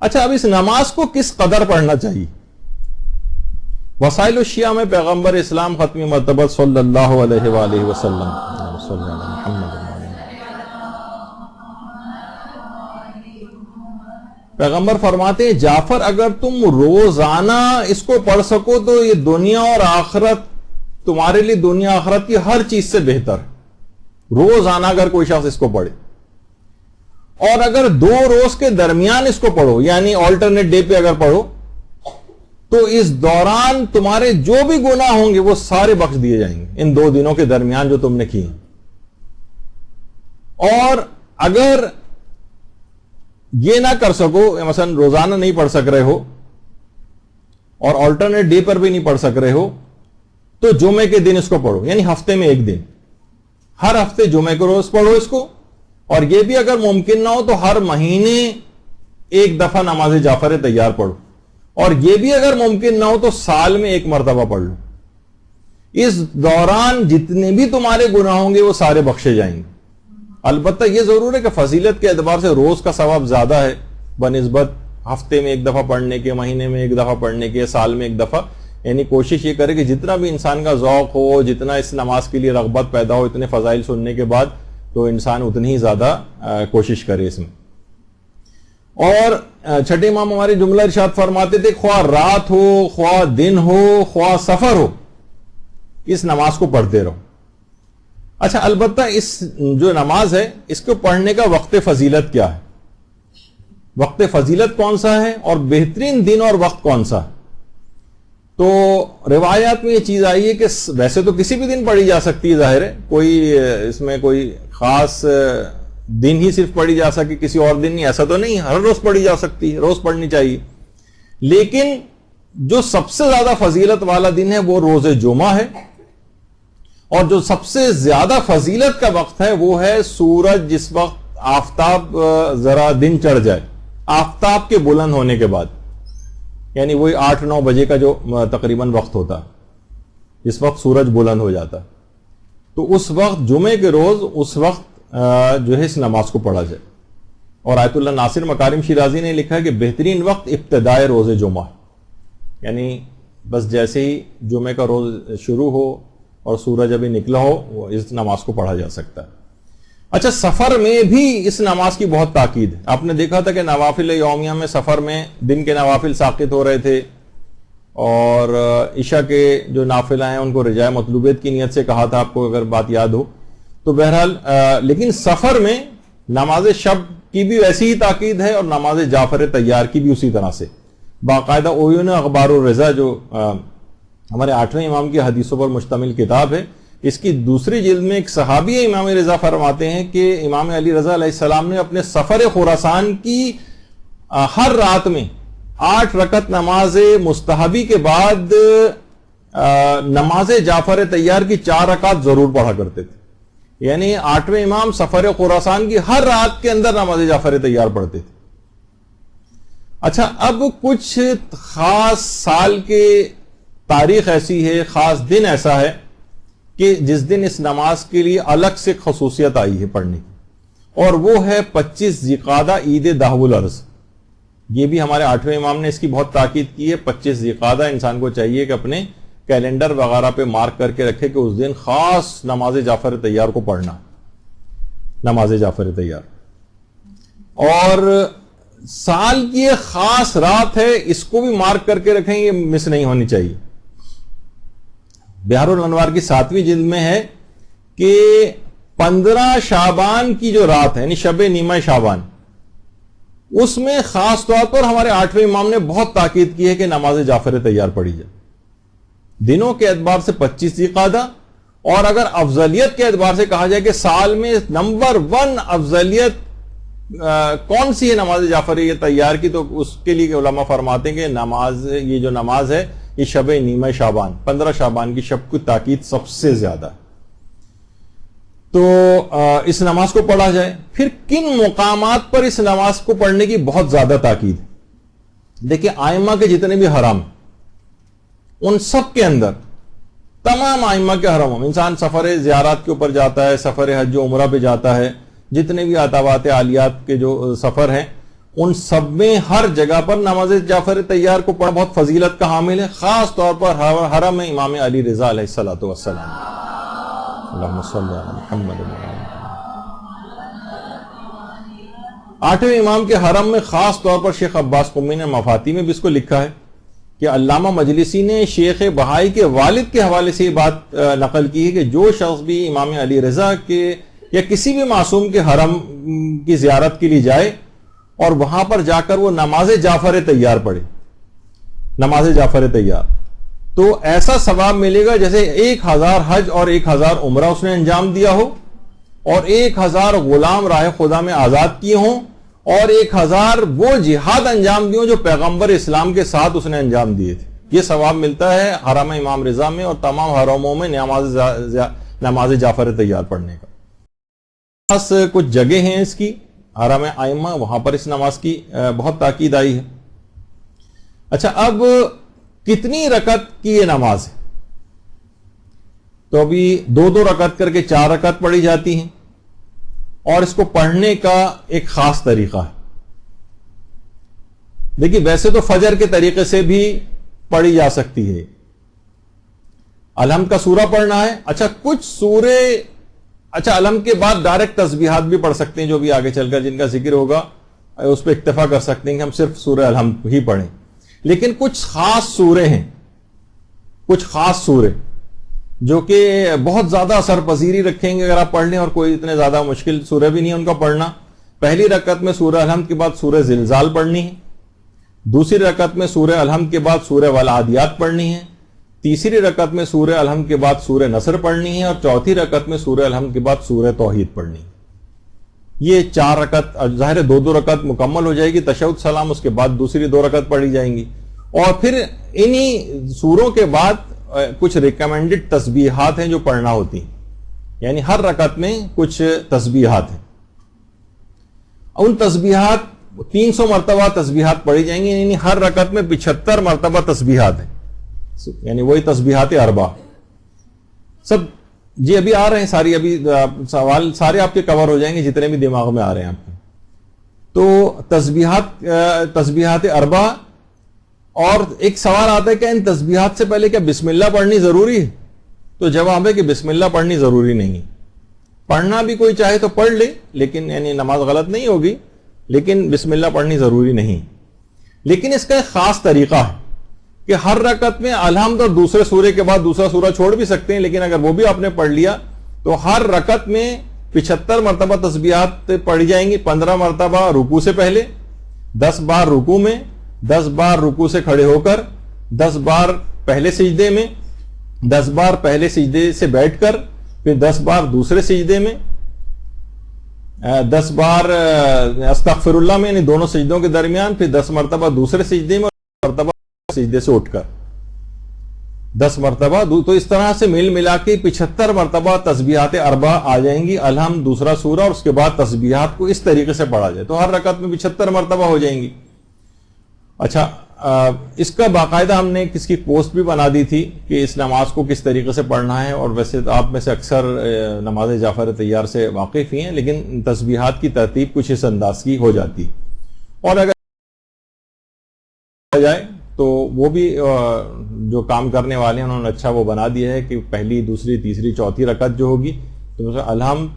اچھا، اب اس نماز کو کس قدر پڑھنا چاہیے؟ وسائل الشیعہ میں پیغمبر اسلام ختمی مرتبہ صلی اللہ علیہ وآلہ وسلم پیغمبر فرماتے ہیں جعفر اگر تم روزانہ اس کو پڑھ سکو تو یہ دنیا اور آخرت تمہارے لیے دنیا آخرت کی ہر چیز سے بہتر. روزانہ اگر کوئی شخص اس کو پڑھے، اور اگر 2 روز کے درمیان اس کو پڑھو، یعنی آلٹرنیٹ ڈے پہ اگر پڑھو، تو اس دوران تمہارے جو بھی گناہ ہوں گے وہ سارے بخش دیے جائیں گے ان 2 دنوں کے درمیان جو تم نے کیے. اور اگر یہ نہ کر سکو، مثلا روزانہ نہیں پڑھ سک رہے ہو اور آلٹرنیٹ ڈے پر بھی نہیں پڑھ سک رہے ہو، تو جمعے کے دن اس کو پڑھو، یعنی ہفتے میں 1 دن، ہر ہفتے جمعے کو روز پڑھو اس کو. اور یہ بھی اگر ممکن نہ ہو تو ہر مہینے 1 دفعہ نماز جعفر تیار پڑھو. اور یہ بھی اگر ممکن نہ ہو تو سال میں 1 مرتبہ پڑھ لو. اس دوران جتنے بھی تمہارے گناہ ہوں گے وہ سارے بخشے جائیں گے. البتہ یہ ضرور ہے کہ فضیلت کے اعتبار سے روز کا ثواب زیادہ ہے بنسبت ہفتے میں 1 دفعہ پڑھنے کے، مہینے میں 1 دفعہ پڑھنے کے، سال میں 1 دفعہ. یعنی کوشش یہ کرے کہ جتنا بھی انسان کا ذوق ہو، جتنا اس نماز کے لیے رغبت پیدا ہو، اتنے فضائل سننے کے بعد تو انسان اتنی ہی زیادہ کوشش کرے اس میں. اور چھٹے امام ہمارے جملہ ارشاد فرماتے تھے خواہ رات ہو، خواہ دن ہو، خواہ سفر ہو، اس نماز کو پڑھتے رہو. اچھا، البتہ اس جو نماز ہے اس کو پڑھنے کا وقت فضیلت کیا ہے؟ وقت فضیلت کون سا ہے اور بہترین دن اور وقت کون سا ہے؟ تو روایات میں یہ چیز آئی ہے کہ ویسے تو کسی بھی دن پڑھی جا سکتی ہے، ظاہر ہے کوئی اس میں کوئی خاص دن ہی صرف پڑھی جا سکے، کسی اور دن نہیں، ایسا تو نہیں، ہر روز پڑھی جا سکتی ہے، روز پڑھنی چاہیے. لیکن جو سب سے زیادہ فضیلت والا دن ہے وہ روز جمعہ ہے، اور جو سب سے زیادہ فضیلت کا وقت ہے وہ ہے سورج جس وقت آفتاب ذرا دن چڑھ جائے، آفتاب کے بلند ہونے کے بعد، یعنی وہی 8-9 بجے کا جو تقریباً وقت ہوتا ہے جس وقت سورج بلند ہو جاتا ہے، تو اس وقت جمعے کے روز اس وقت جو ہے اس نماز کو پڑھا جائے. اور آیت اللہ ناصر مکارم شیرازی نے لکھا ہے کہ بہترین وقت ابتدائے روز جمعہ، یعنی بس جیسے ہی جمعے کا روز شروع ہو اور سورج ابھی نکلا ہو وہ اس نماز کو پڑھا جا سکتا ہے. اچھا، سفر میں بھی اس نماز کی بہت تاکید ہے. آپ نے دیکھا تھا کہ نوافل یومیہ میں سفر میں دن کے نوافل ساقط ہو رہے تھے، اور عشاء کے جو نافلہ ہیں ان کو رجاء مطلوبیت کی نیت سے کہا تھا، آپ کو اگر بات یاد ہو تو. بہرحال لیکن سفر میں نماز شب کی بھی ویسی ہی تاکید ہے اور نماز جعفر تیار کی بھی اسی طرح سے. باقاعدہ عیون اخبار الرضا جو ہمارے 8ویں امام کی حدیثوں پر مشتمل کتاب ہے، اس کی دوسری جلد میں ایک صحابی امام رضا فرماتے ہیں کہ امام علی رضا علیہ السلام نے اپنے سفر خراسان کی ہر رات میں 8 رکعت نماز مستحبی کے بعد نماز جعفر تیار کی 4 رکعت ضرور پڑھا کرتے تھے. یعنی 8ویں امام سفر خراسان کی ہر رات کے اندر نماز جعفر تیار پڑھتے تھے. اچھا، اب کچھ خاص سال کے تاریخ ایسی ہے، خاص دن ایسا ہے کہ جس دن اس نماز کے لیے الگ سے خصوصیت آئی ہے پڑھنے کی، اور وہ ہے 25 ذی القعدہ عید دہو الارض. یہ بھی ہمارے 8ویں امام نے اس کی بہت تاکید کی ہے. 25 ذی القعدہ انسان کو چاہیے کہ اپنے کیلنڈر وغیرہ پہ مارک کر کے رکھے کہ اس دن خاص نماز جعفر تیار کو پڑھنا، نماز جعفر تیار. اور سال کی ایک خاص رات ہے، اس کو بھی مارک کر کے رکھیں، یہ مس نہیں ہونی چاہیے. بہار الانوار کی 7ویں جلد میں ہے کہ 15 شعبان کی جو رات ہے، یعنی شب نیمہ شعبان، اس میں خاص طور پر ہمارے 8ویں امام نے بہت تاکید کی ہے کہ نماز جعفر تیار پڑھی جائے. دنوں کے اعتبار سے 25 ذی القعدہ، اور اگر افضلیت کے اعتبار سے کہا جائے کہ سال میں نمبر 1 افضلیت کون سی ہے نماز جعفر یہ تیار کی، تو اس کے لیے علماء فرماتے ہیں کہ یہ جو نماز ہے یہ شب نیمہ شعبان، 15 شعبان کی شب کی تاکید سب سے زیادہ ہے. تو اس نماز کو پڑھا جائے. پھر کن مقامات پر اس نماز کو پڑھنے کی بہت زیادہ تاکید ہے؟ دیکھیں، آئمہ کے جتنے بھی حرم، ان سب کے اندر، تمام آئمہ کے حرموں، انسان سفر زیارات کے اوپر جاتا ہے، سفر حج و عمرہ پہ جاتا ہے، جتنے بھی عطاوات عالیات کے جو سفر ہیں ان سب میں ہر جگہ پر نماز جعفر طیار کو پڑھنا بہت فضیلت کا حامل ہے، خاص طور پر حرم امام علی رضا علیہ الصلوۃ والسلام۔ اللہم صلی علی محمد۔ 8ویں امام کے حرم میں خاص طور پر شیخ عباس قمی نے مفاتی میں بھی اس کو لکھا ہے کہ علامہ مجلسی نے شیخ بہائی کے والد کے حوالے سے یہ بات نقل کی ہے کہ جو شخص بھی امام علی رضا کے یا کسی بھی معصوم کے حرم کی زیارت کے لیے جائے اور وہاں پر جا کر وہ نماز جعفر طیار پڑھے، نماز جعفر طیار، تو ایسا ثواب ملے گا جیسے 1000 حج اور 1000 عمرہ اس نے انجام دیا ہو، اور 1000 غلام راہ خدا میں آزاد کیے ہوں، اور 1000 وہ جہاد انجام دیے ہوں جو پیغمبر اسلام کے ساتھ اس نے انجام دیے تھے۔ یہ ثواب ملتا ہے حرم امام رضا میں اور تمام حرموں میں نماز جعفر طیار پڑھنے کا۔ خاص کچھ جگہ ہیں اس کی، حرم ائمہ، وہاں پر اس نماز کی بہت تاکید آئی ہے۔ اچھا، اب کتنی رکعت کی یہ نماز ہے؟ تو ابھی 2 رکعت کر کے 4 رکعت پڑھی جاتی ہیں، اور اس کو پڑھنے کا ایک خاص طریقہ ہے۔ دیکھیے، ویسے تو فجر کے طریقے سے بھی پڑھی جا سکتی ہے، الحمد کا سورہ پڑھنا ہے۔ اچھا، کچھ سورے الحمد کے بعد ڈائریکٹ تسبیحات بھی پڑھ سکتے ہیں، جو بھی آگے چل کر جن کا ذکر ہوگا اس پہ اکتفا کر سکتے ہیں کہ ہم صرف سورہ الحمد ہی پڑھیں۔ لیکن کچھ خاص سورے ہیں، کچھ خاص سورے جو کہ بہت زیادہ اثر پذیری رکھیں گے اگر آپ پڑھ لیں، اور کوئی اتنے زیادہ مشکل سورہ بھی نہیں ہے ان کا پڑھنا۔ پہلی رکعت میں سورہ الحمد کے بعد سورہ زلزال پڑھنی ہے، دوسری رکعت میں سورہ الحمد کے بعد سورہ والعادیات پڑھنی ہے، تیسری رکعت میں سورہ الحمد کے بعد سورہ نصر پڑھنی ہے، اور چوتھی رکعت میں سورہ الحمد کے بعد سورہ توحید پڑھنی ہے۔ یہ 4 رکعت، ظاہر 2 رکعت مکمل ہو جائے گی، تشہد سلام، اس کے بعد دوسری 2 رکعت پڑھی جائیں گی، اور پھر انہی سوروں کے بعد کچھ ریکمینڈڈ تسبیحات ہیں جو پڑھنا ہوتی ہیں، یعنی ہر رکعت میں کچھ تسبیحات ہیں۔ ان تسبیحات 300 مرتبہ تسبیحات پڑھی جائیں گی، یعنی ہر رکعت میں 75 مرتبہ تسبیحات ہیں، یعنی وہی تسبیحات اربع سب جی ابھی آ رہے ہیں، ساری ابھی سوال سارے آپ کے کور ہو جائیں گے جتنے بھی دماغ میں آ رہے ہیں آپ کے۔ تو تسبیحات اربع، اور ایک سوال آتا ہے کہ ان تسبیحات سے پہلے کیا بسم اللہ پڑھنی ضروری ہے؟ تو جواب ہے کہ بسم اللہ پڑھنی ضروری نہیں، پڑھنا بھی کوئی چاہے تو پڑھ لے، لیکن یعنی نماز غلط نہیں ہوگی، لیکن بسم اللہ پڑھنی ضروری نہیں۔ لیکن اس کا ایک خاص طریقہ ہے کہ ہر رکعت میں الحمد اور دوسرے سورے کے بعد دوسرا سورہ چھوڑ بھی سکتے ہیں، لیکن اگر وہ بھی آپ نے پڑھ لیا تو ہر رکعت میں 75 مرتبہ تسبیحات پڑھی جائیں گی، 15 مرتبہ رکوع سے پہلے، 10 بار رکوع میں، 10 بار رکوع سے کھڑے ہو کر، 10 بار پہلے سجدے میں، 10 بار پہلے سجدے سے بیٹھ کر، پھر 10 بار دوسرے سجدے میں، 10 بار استغفر اللہ میں، یعنی دونوں سجدوں کے درمیان، پھر 10 مرتبہ دوسرے سجدے میں، اور مرتبہ سجدے سے اٹھ کر 10 مرتبہ، تو اس طرح سے مل ملا کے 75 مرتبہ تسبیحات اربع آ جائیں گی، الحمد دوسرا سورہ، اور اس کے بعد تسبیحات کو اس طریقے سے پڑھا جائے تو ہر رکعت میں 75 مرتبہ ہو جائیں گی۔ اچھا، اس کا باقاعدہ ہم نے کس کی پوسٹ بھی بنا دی تھی کہ اس نماز کو کس طریقے سے پڑھنا ہے، اور ویسے آپ میں سے اکثر نماز جعفر طیار سے واقف ہی ہیں، لیکن تسبیحات کی ترتیب کچھ اس انداز کی ہو جاتی، اور اگر جائے تو وہ بھی جو کام کرنے والے ہیں انہوں نے اچھا وہ بنا دیا ہے کہ پہلی، دوسری، تیسری، چوتھی رکعت جو ہوگی تو الحمد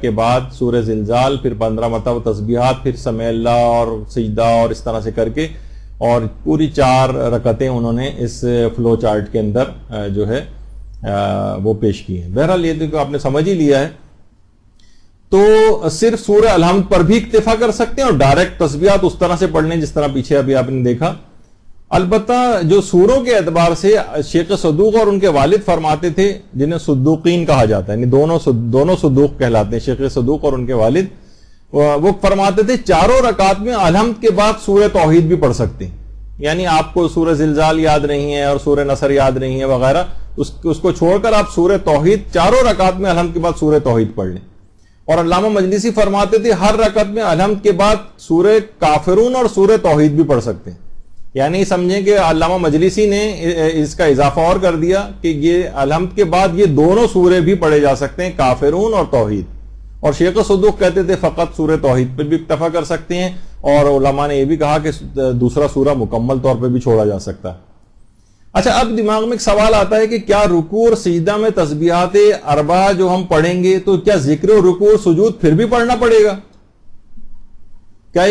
کے بعد سورہ زلزال، پھر 15 مرتبہ تسبیحات، پھر سمع اللہ اور سجدہ، اور اس طرح سے کر کے، اور پوری 4 رکعتیں انہوں نے اس فلو چارٹ کے اندر جو ہے وہ پیش کی ہیں۔ بہرحال یہ تو آپ نے سمجھ ہی لیا ہے، تو صرف سورہ الحمد پر بھی اکتفا کر سکتے ہیں، اور ڈائریکٹ تسبیحات اس طرح سے پڑھنے جس طرح پیچھے ابھی آپ نے دیکھا۔ البتہ جو سوروں کے اعتبار سے شیخ صدوق اور ان کے والد فرماتے تھے، جنہیں صدوقین کہا جاتا ہے، یعنی دونوں صدوق کہلاتے ہیں، شیخ صدوق اور ان کے والد، وہ فرماتے تھے 4 رکعات میں الحمد کے بعد سورہ توحید بھی پڑھ سکتے ہیں، یعنی آپ کو سورہ زلزال یاد نہیں ہے اور سورہ نصر یاد نہیں ہے وغیرہ، اس کو چھوڑ کر آپ سورہ توحید 4 رکعات میں الحمد کے بعد سورہ توحید پڑھ لیں۔ اور علامہ مجلسی فرماتے تھے ہر رکعت میں الحمد کے بعد سورہ کافرون اور سورہ توحید بھی پڑھ سکتے ہیں، یعنی سمجھیں کہ علامہ مجلسی نے اس کا اضافہ اور کر دیا کہ یہ الحمد کے بعد یہ دونوں سورے بھی پڑھے جا سکتے ہیں، کافرون اور توحید، اور شیخ صدوق کہتے تھے فقط سورہ توحید پر بھی اکتفا کر سکتے ہیں، اور علماء نے یہ بھی کہا کہ دوسرا سورہ مکمل طور پہ بھی چھوڑا جا سکتا ہے. اچھا، اب دماغ میں ایک سوال آتا ہے کہ کیا رکوع اور سجدہ میں تسبیحات اربعہ جو ہم پڑھیں گے تو کیا ذکر و رکوع اور سجود پھر بھی پڑھنا پڑے گا؟ کیا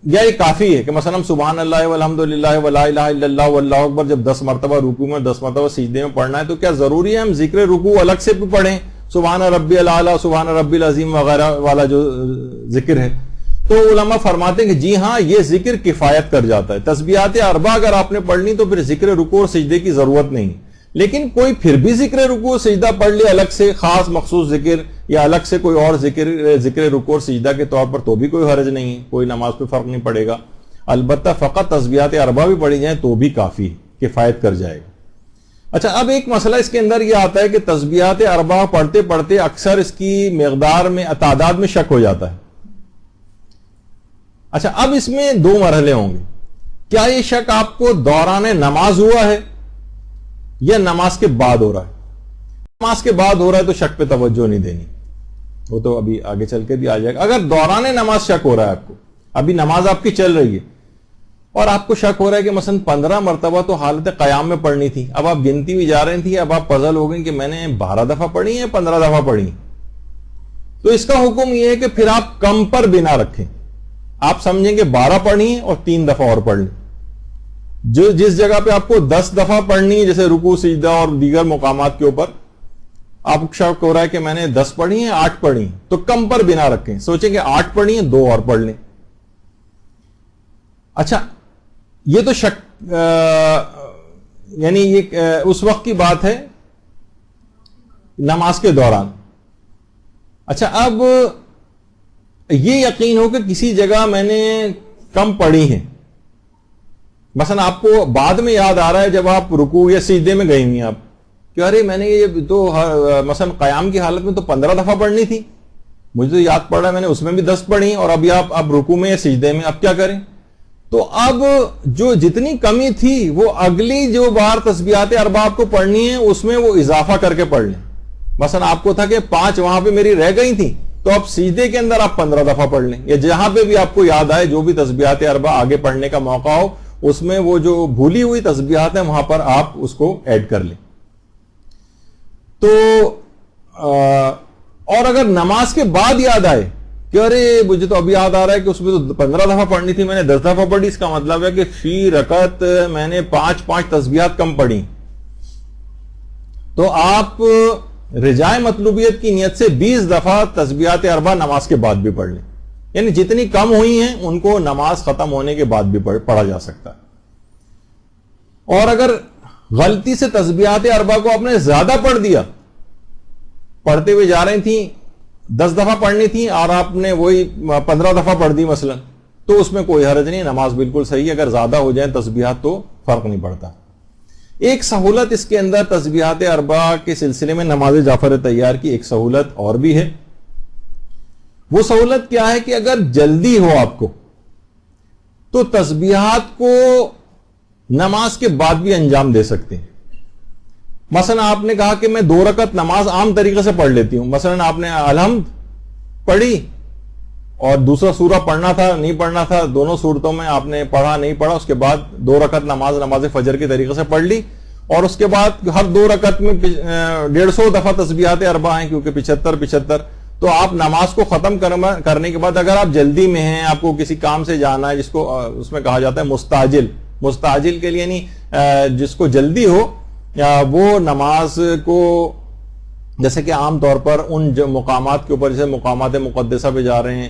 یہ کافی ہے کہ مثلا ہم سبحان اللہ والحمد للہ ولا الہ الا اللہ واللہ اکبر جب 10 مرتبہ رکوع میں 10 مرتبہ سجدے میں پڑھنا ہے تو کیا ضروری ہے ہم ذکر رکوع الگ سے بھی پڑھیں، سبحان ربی الاعلی سبحان ربی العظیم وغیرہ والا جو ذکر ہے؟ تو علماء فرماتے ہیں کہ جی ہاں، یہ ذکر کفایت کر جاتا ہے. تسبیحات اربعہ اگر آپ نے پڑھنی تو پھر ذکر رکوع اور سجدے کی ضرورت نہیں. لیکن کوئی پھر بھی ذکر رکوع سجدہ پڑھ لے الگ سے، خاص مخصوص ذکر یا الگ سے کوئی اور ذکر رکوع اور سجدہ کے طور پر، تو بھی کوئی حرج نہیں ہے، کوئی نماز پہ فرق نہیں پڑے گا. البتہ فقط تسبیحات اربعہ بھی پڑھی جائیں تو بھی کافی کفایت کر جائے گا. اچھا، اب ایک مسئلہ اس کے اندر یہ آتا ہے کہ تسبیحات اربعہ پڑھتے پڑھتے اکثر اس کی مقدار میں تعداد میں شک ہو جاتا ہے. اچھا، اب اس میں 2 مرحلے ہوں گے. کیا یہ شک آپ کو دوران نماز ہوا ہے یا نماز کے بعد ہو رہا ہے؟ نماز کے بعد ہو رہا ہے تو شک پہ توجہ نہیں دینی، وہ تو ابھی آگے چل کے بھی آ جائے گا. اگر دوران نماز شک ہو رہا ہے آپ کو، ابھی نماز آپ کی چل رہی ہے اور آپ کو شک ہو رہا ہے کہ مثلا 15 مرتبہ تو حالت قیام میں پڑھنی تھی، اب آپ گنتی بھی جا رہی تھی، اب آپ پزل ہو گئی کہ میں نے 12 دفعہ پڑھی ہے 15 دفعہ پڑھی، تو اس کا حکم یہ ہے کہ پھر آپ کم پر بنا رکھیں. آپ سمجھیں کہ 12 پڑھی اور 3 دفعہ اور پڑھ لیں. جو جس جگہ پہ آپ کو 10 دفعہ پڑھنی ہے، جیسے رکوع سجدہ اور دیگر مقامات کے اوپر آپ کو شک ہو رہا ہے کہ میں نے 10 پڑھی ہیں 8 پڑھی ہیں، تو کم پر بنا رکھیں، سوچیں کہ 8 پڑھی ہیں 2 اور پڑھ لیں. اچھا، یہ تو شک یعنی یہ اس وقت کی بات ہے نماز کے دوران. اچھا، اب یہ یقین ہو کہ کسی جگہ میں نے کم پڑھی ہیں، مثلا آپ کو بعد میں یاد آ رہا ہے جب آپ رکوع یا سجدے میں گئی ہوئی ہیں آپ کہ ارے میں نے یہ تو مثلا قیام کی حالت میں تو 15 دفعہ پڑھنی تھی، مجھے تو یاد پڑ رہا ہے میں نے اس میں بھی 10 پڑھی، اور ابھی آپ اب رکوع میں یا سجدے میں اب کیا کریں؟ تو اب جو جتنی کمی تھی وہ اگلی جو بار تسبیحات اربعہ آپ کو پڑھنی ہے اس میں وہ اضافہ کر کے پڑھ لیں. مثلا آپ کو تھا کہ 5 وہاں پہ میری رہ گئی تھی، تو اب سجدے کے اندر آپ 15 دفعہ پڑھ لیں، یا جہاں پہ بھی آپ کو یاد آئے جو بھی تسبیحات اربعہ آگے پڑھنے کا موقع ہو اس میں وہ جو بھولی ہوئی تسبیحات ہیں وہاں پر آپ اس کو ایڈ کر لیں. تو اور اگر نماز کے بعد یاد آئے کہ ارے مجھے تو ابھی یاد آ رہا ہے کہ اس میں تو 15 دفعہ پڑھنی تھی، میں نے 10 دفعہ پڑھی، اس کا مطلب ہے کہ فی رکعت میں نے 5 تسبیحات کم پڑھی، تو آپ رجاء مطلوبیت کی نیت سے 20 دفعہ تسبیحات اربعہ نماز کے بعد بھی پڑھ لیں. یعنی جتنی کم ہوئی ہیں ان کو نماز ختم ہونے کے بعد بھی پڑھا جا سکتا ہے. اور اگر غلطی سے تسبیحات اربعہ کو آپ نے زیادہ پڑھ دیا، پڑھتے ہوئے جا رہی تھیں 10 دفعہ پڑھنی تھی اور آپ نے وہی 15 دفعہ پڑھ دی مثلا، تو اس میں کوئی حرج نہیں، نماز بالکل صحیح ہے. اگر زیادہ ہو جائیں تسبیحات تو فرق نہیں پڑتا. ایک سہولت اس کے اندر تسبیحات اربعہ کے سلسلے میں نماز جعفر طیار کی ایک سہولت اور بھی ہے. وہ سہولت کیا ہے کہ اگر جلدی ہو آپ کو تو تسبیحات کو نماز کے بعد بھی انجام دے سکتے ہیں. مثلا آپ نے کہا کہ میں 2 رکعت نماز عام طریقے سے پڑھ لیتی ہوں، مثلا آپ نے الحمد پڑھی اور دوسرا سورہ پڑھنا تھا نہیں پڑھنا تھا، دونوں صورتوں میں آپ نے پڑھا نہیں پڑھا، اس کے بعد 2 رکعت نماز فجر کے طریقے سے پڑھ لی، اور اس کے بعد ہر 2 رکعت میں 150 دفعہ تسبیحات اربعہ ہیں کیونکہ 75 تو آپ نماز کو ختم کرنے کے بعد اگر آپ جلدی میں ہیں، آپ کو کسی کام سے جانا ہے جس کو اس میں کہا جاتا ہے مستعجل کے لیے، یعنی جس کو جلدی ہو، وہ نماز کو جیسے کہ عام طور پر ان مقامات کے اوپر جیسے مقامات مقدسہ پہ جا رہے ہیں،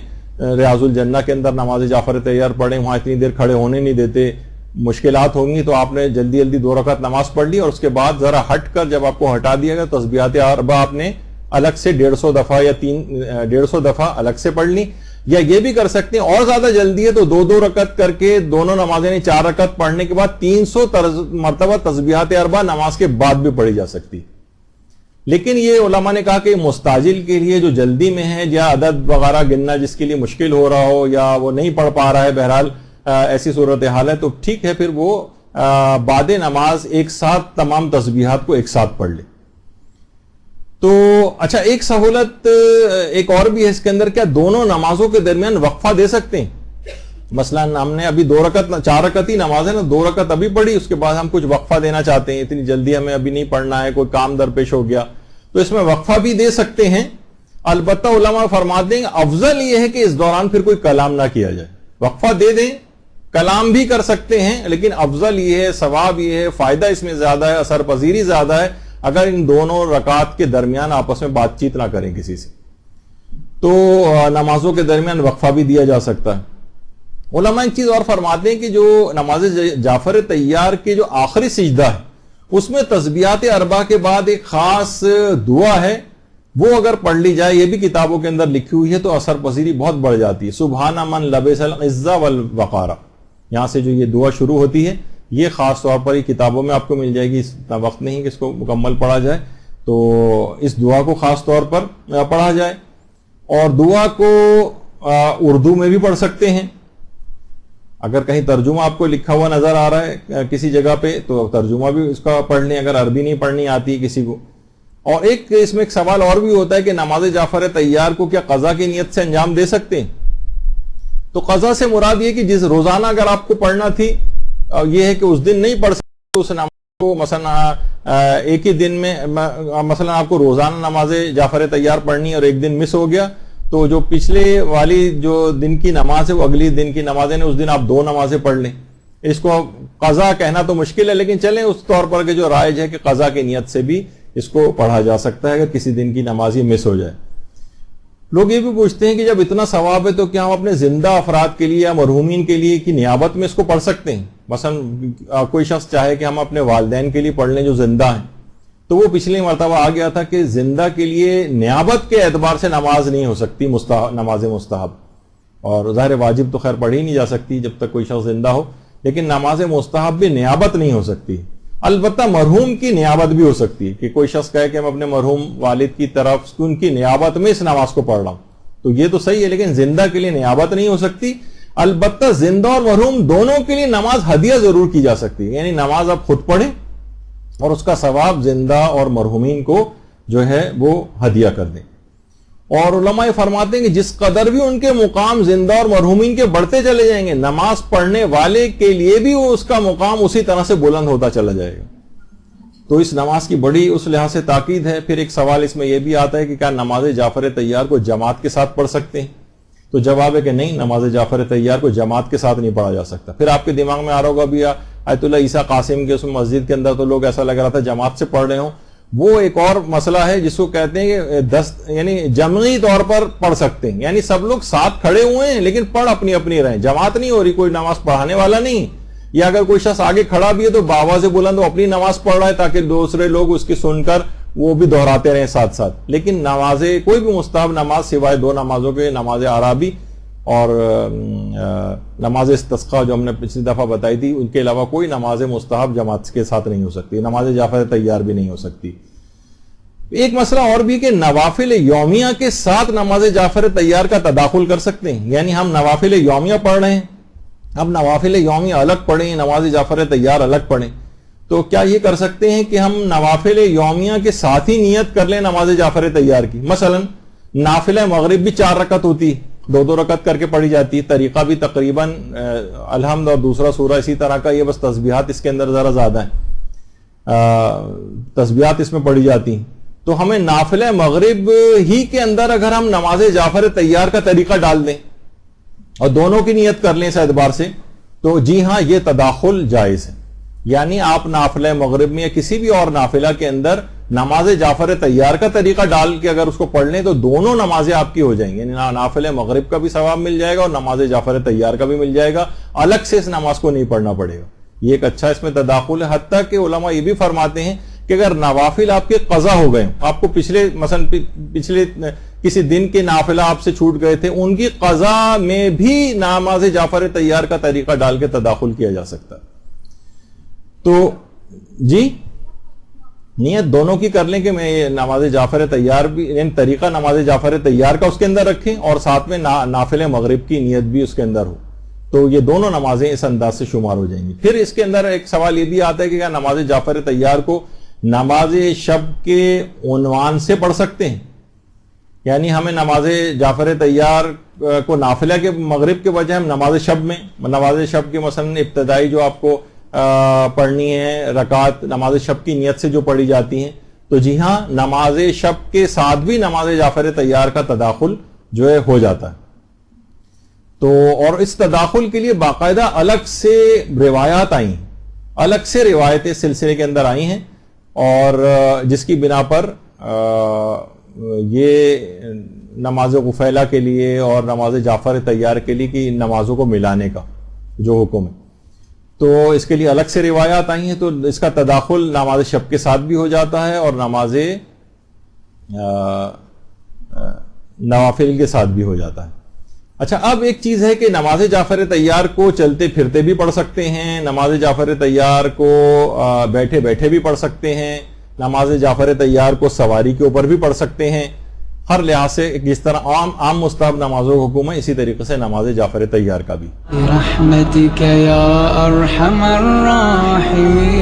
ریاض الجنہ کے اندر نماز جعفر طیار پڑھیں، وہاں اتنی دیر کھڑے ہونے نہیں دیتے، مشکلات ہوں گی، تو آپ نے جلدی 2 رکعت نماز پڑھ لی، اور اس کے بعد ذرا ہٹ کر جب آپ کو ہٹا دیا گیا تسبیحات اربعہ آپ نے الگ سے 150 دفعہ یا 150 دفعہ الگ سے پڑھ لی. یا یہ بھی کر سکتے ہیں اور زیادہ جلدی ہے تو 2 رکعت کر کے دونوں نمازیں یعنی 4 رکعت پڑھنے کے بعد 300 مرتبہ تسبیحات اربعہ نماز کے بعد بھی پڑھی جا سکتی. لیکن یہ علماء نے کہا کہ مستعجل کے لیے جو جلدی میں ہے یا عدد وغیرہ گننا جس کے لیے مشکل ہو رہا ہو یا وہ نہیں پڑھ پا رہا ہے، بہرحال ایسی صورتحال ہے، تو ٹھیک ہے، پھر وہ بعد نماز ایک ساتھ تمام تسبیحات کو ایک ساتھ پڑھ لے. تو اچھا، ایک سہولت ایک اور بھی ہے اس کے اندر، کیا دونوں نمازوں کے درمیان وقفہ دے سکتے ہیں؟ مثلاً ہم نے ابھی 2 رکعت 4 رکعت ہی نماز ہے نا، 2 رکعت ابھی پڑھی، اس کے بعد ہم کچھ وقفہ دینا چاہتے ہیں، اتنی جلدی ہمیں ابھی نہیں پڑھنا ہے، کوئی کام درپیش ہو گیا، تو اس میں وقفہ بھی دے سکتے ہیں۔ البتہ علماء فرماتے ہیں افضل یہ ہے کہ اس دوران پھر کوئی کلام نہ کیا جائے، وقفہ دے دیں، کلام بھی کر سکتے ہیں، لیکن افضل یہ ہے، ثواب یہ ہے، فائدہ اس میں زیادہ ہے، اثر پذیری زیادہ ہے اگر ان دونوں رکعات کے درمیان آپس میں بات چیت نہ کریں کسی سے، تو نمازوں کے درمیان وقفہ بھی دیا جا سکتا ہے۔ علماء ایک چیز اور فرماتے ہیں کہ جو نماز جعفر طیار کے جو آخری سجدہ ہے اس میں تسبیحات اربع کے بعد ایک خاص دعا ہے، وہ اگر پڑھ لی جائے، یہ بھی کتابوں کے اندر لکھی ہوئی ہے، تو اثر پذیری بہت بڑھ جاتی ہے۔ سبحان من لبس العز والوقار، یہاں سے جو یہ دعا شروع ہوتی ہے، یہ خاص طور پر یہ کتابوں میں آپ کو مل جائے گی، اتنا وقت نہیں کہ اس کو مکمل پڑھا جائے، تو اس دعا کو خاص طور پر پڑھا جائے، اور دعا کو اردو میں بھی پڑھ سکتے ہیں، اگر کہیں ترجمہ آپ کو لکھا ہوا نظر آ رہا ہے کسی جگہ پہ تو ترجمہ بھی اس کا پڑھ لیں، اگر عربی نہیں پڑھنی آتی کسی کو۔ اور اس میں ایک سوال اور بھی ہوتا ہے کہ نماز جعفر طیار کو کیا قضا کی نیت سے انجام دے سکتے ہیں؟ تو قضا سے مراد یہ کہ جس روزانہ اگر آپ کو پڑھنا تھی، یہ ہے کہ اس دن نہیں پڑھ سکتے اس نماز کو، مثلا ایک ہی دن میں، مثلا آپ کو روزانہ نماز جعفر طیار پڑھنی ہے اور ایک دن مس ہو گیا، تو جو پچھلے والی جو دن کی نماز ہے وہ اگلی دن کی نمازیں اس دن آپ 2 نمازیں پڑھ لیں۔ اس کو قضا کہنا تو مشکل ہے، لیکن چلیں اس طور پر کہ جو رائج ہے کہ قضا کی نیت سے بھی اس کو پڑھا جا سکتا ہے اگر کسی دن کی نماز ہی مس ہو جائے۔ لوگ یہ بھی پوچھتے ہیں کہ جب اتنا ثواب ہے تو کیا ہم اپنے زندہ افراد کے لیے یا مرحومین کے لیے کی نیابت میں اس کو پڑھ سکتے ہیں؟ مثلا کوئی شخص چاہے کہ ہم اپنے والدین کے لیے پڑھ لیں جو زندہ ہیں، تو وہ پچھلی مرتبہ آ گیا تھا کہ زندہ کے لیے نیابت کے اعتبار سے نماز نہیں ہو سکتی، نماز مستحب، اور ظاہر واجب تو خیر پڑھی نہیں جا سکتی جب تک کوئی شخص زندہ ہو، لیکن نماز مستحب بھی نیابت نہیں ہو سکتی۔ البتہ مرحوم کی نیابت بھی ہو سکتی ہے کہ کوئی شخص کہے کہ ہم اپنے مرحوم والد کی طرف ان کی نیابت میں اس نماز کو پڑھ رہا ہوں، تو یہ تو صحیح ہے، لیکن زندہ کے لیے نیابت نہیں ہو سکتی۔ البتہ زندہ اور مرحوم دونوں کے لیے نماز ہدیہ ضرور کی جا سکتی ہے، یعنی نماز آپ خود پڑھیں اور اس کا ثواب زندہ اور مرحومین کو جو ہے وہ ہدیہ کر دیں۔ اور علماء فرماتے ہیں کہ جس قدر بھی ان کے مقام زندہ اور مرحومین کے بڑھتے چلے جائیں گے، نماز پڑھنے والے کے لیے بھی وہ اس کا مقام اسی طرح سے بلند ہوتا چلا جائے گا۔ تو اس نماز کی بڑی اس لحاظ سے تاکید ہے۔ پھر ایک سوال اس میں یہ بھی آتا ہے کہ کیا نماز جعفر طیار کو جماعت کے ساتھ پڑھ سکتے ہیں؟ تو جواب ہے کہ نہیں، نماز جعفر طیار کو جماعت کے ساتھ نہیں پڑھا جا سکتا۔ پھر آپ کے دماغ میں آ رہا ہوگا بھی آیت اللہ عیسیٰ قاسم کے اس مسجد کے اندر تو لوگ ایسا لگ رہا تھا جماعت سے پڑھ رہے ہوں، وہ ایک اور مسئلہ ہے جس کو کہتے ہیں کہ یعنی جمعی طور پر پڑھ سکتے ہیں، یعنی سب لوگ ساتھ کھڑے ہوئے ہیں لیکن پڑھ اپنی اپنی رہیں، جماعت نہیں ہو رہی، کوئی نماز پڑھانے والا نہیں، یا اگر کوئی شخص آگے کھڑا بھی ہے تو باواز بلند وہ اپنی نماز پڑھ رہا ہے تاکہ دوسرے لوگ اس کی سن کر وہ بھی دہراتے رہیں ساتھ ساتھ۔ لیکن نماز کوئی بھی مستحب نماز سوائے 2 نمازوں کے، نماز عرابی اور نماز استسقاء جو ہم نے پچھلی دفعہ بتائی تھی، ان کے علاوہ کوئی نماز مستحب جماعت کے ساتھ نہیں ہو سکتی، نماز جعفر طیار بھی نہیں ہو سکتی۔ ایک مسئلہ اور بھی کہ نوافل یومیہ کے ساتھ نماز جعفر طیار کا تداخل کر سکتے ہیں، یعنی ہم نوافل یومیہ پڑھ رہے ہیں، اب نوافل یومیہ الگ پڑھیں، نماز جعفر طیار الگ پڑھیں، تو کیا یہ کر سکتے ہیں کہ ہم نوافل یومیہ کے ساتھ ہی نیت کر لیں نماز جعفر طیار کی؟ مثلا نافلہ مغرب بھی 4 رکعت ہوتی ہے، 2 رکعت کر کے پڑھی جاتی ہے، طریقہ بھی تقریباً الحمد اور دوسرا سورہ اسی طرح کا، یہ بس تسبیحات اس کے اندر ذرا زیادہ ہیں، تسبیحات اس میں پڑھی جاتی ہیں۔ تو ہمیں نافلہ مغرب ہی کے اندر اگر ہم نماز جعفر طیار کا طریقہ ڈال دیں اور دونوں کی نیت کر لیں اس اعتبار سے، تو جی ہاں یہ تداخل جائز ہے، یعنی آپ نافلہ مغرب میں یا کسی بھی اور نافلہ کے اندر نماز جعفر طیار کا طریقہ ڈال کے اگر اس کو پڑھ لیں تو دونوں نمازیں آپ کی ہو جائیں گی، یعنی نافلہ مغرب کا بھی ثواب مل جائے گا اور نماز جعفر طیار کا بھی مل جائے گا، الگ سے اس نماز کو نہیں پڑھنا پڑے گا۔ یہ ایک اچھا اس میں تداخل ہے، حتیٰ کہ علماء یہ بھی فرماتے ہیں کہ اگر نوافل آپ کے قضا ہو گئے، آپ کو پچھلے کسی دن کے نافلہ آپ سے چھوٹ گئے تھے، ان کی قضا میں بھی نماز جعفر طیار کا طریقہ ڈال کے تداخل کیا جا سکتا ہے۔ تو جی نیت دونوں کی کر لیں کہ میں یہ نماز جعفر طیار بھی، یعنی طریقہ نماز جعفر طیار کا اس کے اندر رکھیں اور ساتھ میں نافل مغرب کی نیت بھی اس کے اندر ہو، تو یہ دونوں نمازیں اس انداز سے شمار ہو جائیں گی۔ پھر اس کے اندر ایک سوال یہ بھی آتا ہے کہ کیا نماز جعفر طیار کو نماز شب کے عنوان سے پڑھ سکتے ہیں؟ یعنی ہمیں نماز جعفر طیار کو نافلہ کے مغرب کے بجائے ہم نماز شب میں، نماز شب کے مثلا ابتدائی جو آپ کو پڑھنی ہے رکعت نماز شب کی نیت سے جو پڑھی جاتی ہیں، تو جی ہاں نماز شب کے ساتھ بھی نماز جعفر طیار کا تداخل جو ہے ہو جاتا ہے. تو اور اس تداخل کے لیے باقاعدہ الگ سے روایات آئی ہیں، الگ سے روایتیں سلسلے کے اندر آئی ہیں، اور جس کی بنا پر یہ نماز غفیلہ کے لیے اور نماز جعفر طیار کے لیے کہ ان نمازوں کو ملانے کا جو حکم ہے، تو اس کے لیے الگ سے روایات آئی ہیں. تو اس کا تداخل نماز شب کے ساتھ بھی ہو جاتا ہے اور نماز نوافل کے ساتھ بھی ہو جاتا ہے. اچھا، اب ایک چیز ہے کہ نماز جعفر طیار کو چلتے پھرتے بھی پڑھ سکتے ہیں، نماز جعفر طیار کو بیٹھے بیٹھے بھی پڑھ سکتے ہیں، نماز جعفر طیار کو سواری کے اوپر بھی پڑھ سکتے ہیں. ہر لحاظ سے جس طرح عام مستحب نمازوں کا حکم ہے، اسی طریقے سے نماز جعفر طیار کا بھی. برحمتک یا ارحم الراحمین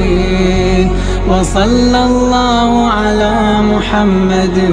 وصلی اللہ علی محمد و